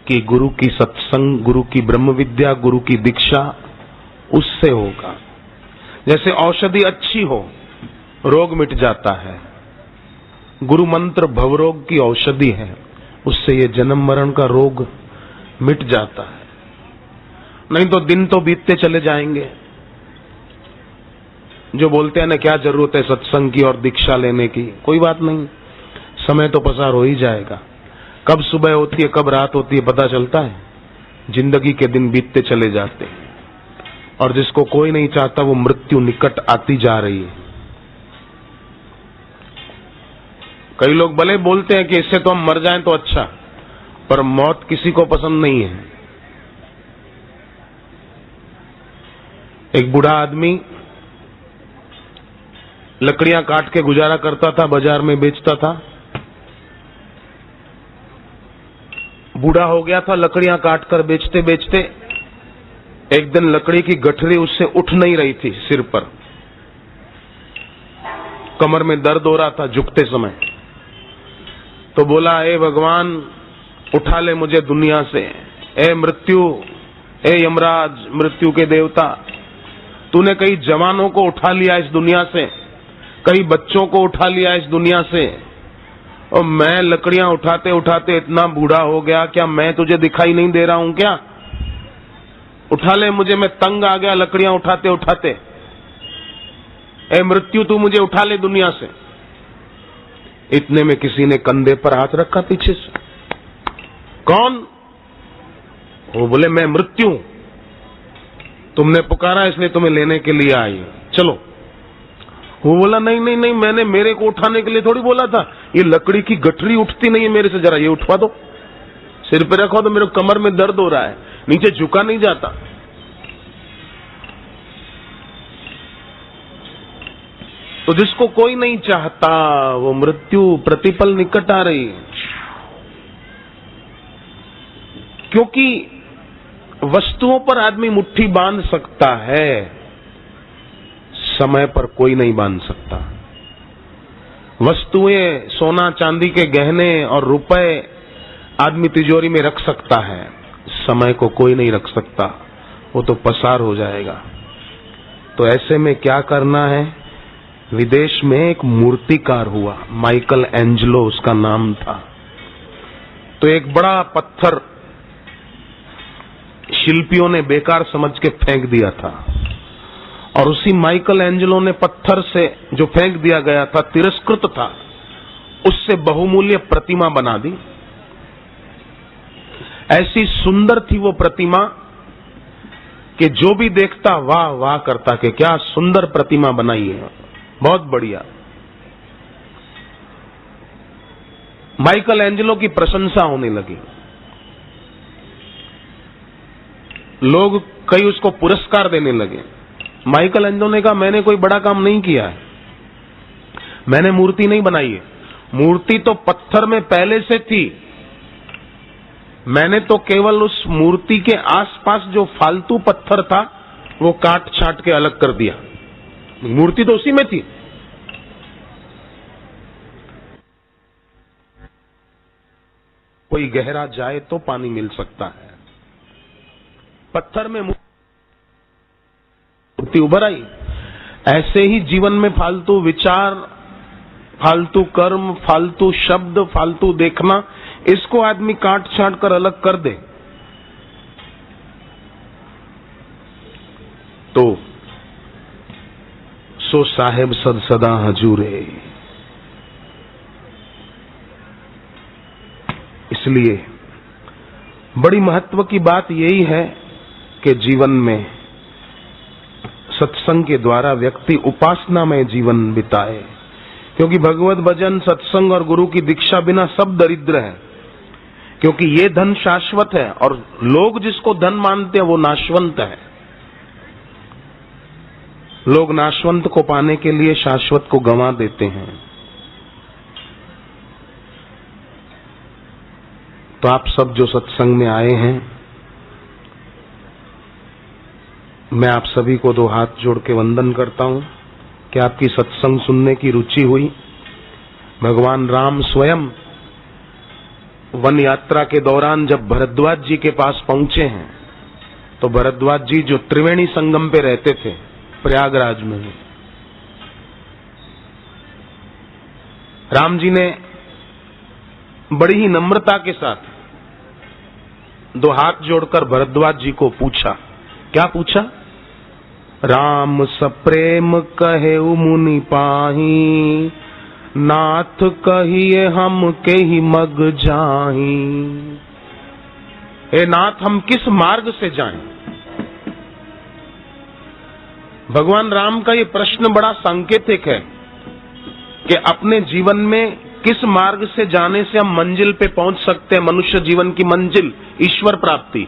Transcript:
कि गुरु की सत्संग, गुरु की ब्रह्म विद्या, गुरु की दीक्षा उससे होगा। जैसे औषधि अच्छी हो, रोग मिट जाता है। गुरु मंत्र भवरोग की औषधि है, उससे ये जन्म मरण का रोग मिट जाता है। नहीं तो दिन तो बीतते चले जाएंगे। जो बोलते हैं ना, क्या जरूरत है सत्संग की और दीक्षा लेने की, कोई बात नहीं, समय तो पसार हो ही जाएगा। कब सुबह होती है कब रात होती है पता चलता है। जिंदगी के दिन बीतते चले जाते हैं और जिसको कोई नहीं चाहता वो मृत्यु निकट आती जा रही है। कई लोग भले बोलते हैं कि इससे तो हम मर जाएं तो अच्छा, पर मौत किसी को पसंद नहीं है। एक बूढ़ा आदमी लकड़ियां काट के गुजारा करता था, बाजार में बेचता था। बूढ़ा हो गया था, लकड़ियां काट कर बेचते बेचते एक दिन लकड़ी की गठरी उससे उठ नहीं रही थी सिर पर। कमर में दर्द हो रहा था झुकते समय। तो बोला, ए भगवान उठा ले मुझे दुनिया से, ए मृत्यु, ए यमराज, मृत्यु के देवता, तूने कई जवानों को उठा लिया इस दुनिया से, कई बच्चों को उठा लिया इस दुनिया से, और मैं लकड़ियां उठाते उठाते इतना बूढ़ा हो गया, क्या मैं तुझे दिखाई नहीं दे रहा हूं क्या? उठा ले मुझे, मैं तंग आ गया लकड़ियां उठाते उठाते। ए मृत्यु, तू मुझे उठा ले दुनिया से। इतने में किसी ने कंधे पर हाथ रखा पीछे से। कौन? वो बोले, मैं मृत्यु, तुमने पुकारा इसलिए तुम्हें लेने के लिए आई, चलो। वो बोला, नहीं नहीं नहीं, मैंने मेरे को उठाने के लिए थोड़ी बोला था, ये लकड़ी की गठरी उठती नहीं है मेरे से, जरा ये उठवा दो, सिर पे रखो तो मेरे कमर में दर्द हो रहा है, नीचे झुका नहीं जाता। तो जिसको कोई नहीं चाहता वो मृत्यु प्रतिपल निकट आ रही है। क्योंकि वस्तुओं पर आदमी मुट्ठी बांध सकता है, समय पर कोई नहीं बांध सकता। वस्तुएं, सोना चांदी के गहने और रुपए आदमी तिजोरी में रख सकता है, समय को कोई नहीं रख सकता, वो तो पसार हो जाएगा। तो ऐसे में क्या करना है? विदेश में एक मूर्तिकार हुआ, माइकल एंजेलो उसका नाम था। तो एक बड़ा पत्थर शिल्पियों ने बेकार समझ के फेंक दिया था, और उसी माइकल एंजेलो ने पत्थर से जो फेंक दिया गया था, तिरस्कृत था, उससे बहुमूल्य प्रतिमा बना दी। ऐसी सुंदर थी वो प्रतिमा कि जो भी देखता वाह वाह करता कि क्या सुंदर प्रतिमा बनाई है, बहुत बढ़िया। माइकल एंजेलो की प्रशंसा होने लगी। लोग कई उसको पुरस्कार देने लगे। माइकल एंजेलो ने कहा, मैंने कोई बड़ा काम नहीं किया है, मैंने मूर्ति नहीं बनाई है, मूर्ति तो पत्थर में पहले से थी, मैंने तो केवल उस मूर्ति के आसपास जो फालतू पत्थर था वो काट छाट के अलग कर दिया, मूर्ति तो उसी में थी। कोई गहरा जाए तो पानी मिल सकता है, पत्थर में मूर्ति उभर आई। ऐसे ही जीवन में फालतू विचार, फालतू कर्म, फालतू शब्द, फालतू देखना, इसको आदमी काट छाट कर अलग कर दे तो सो साहेब सद सदा हजूरे। इसलिए बड़ी महत्व की बात यही है कि जीवन में सत्संग के द्वारा व्यक्ति उपासना में जीवन बिताए, क्योंकि भगवत भजन, सत्संग और गुरु की दीक्षा बिना सब दरिद्र है। क्योंकि ये धन शाश्वत है और लोग जिसको धन मानते हैं वो नाशवंत है। लोग नाशवंत को पाने के लिए शाश्वत को गंवा देते हैं। तो आप सब जो सत्संग में आए हैं, मैं आप सभी को दो हाथ जोड़ के वंदन करता हूं कि आपकी सत्संग सुनने की रुचि हुई। भगवान राम स्वयं वन यात्रा के दौरान जब भरद्वाज जी के पास पहुंचे हैं, तो भरद्वाज जी जो त्रिवेणी संगम पे रहते थे प्रयागराज में, राम जी ने बड़ी ही नम्रता के साथ दो हाथ जोड़कर भरद्वाज जी को पूछा। क्या पूछा? राम सप्रेम कहे मुनि पाही, नाथ कहिए हम के ही मग जाही। हे नाथ, हम किस मार्ग से जाएं? भगवान राम का ये प्रश्न बड़ा सांकेतिक है कि अपने जीवन में किस मार्ग से जाने से हम मंजिल पे पहुंच सकते हैं, मनुष्य जीवन की मंजिल, ईश्वर प्राप्ति।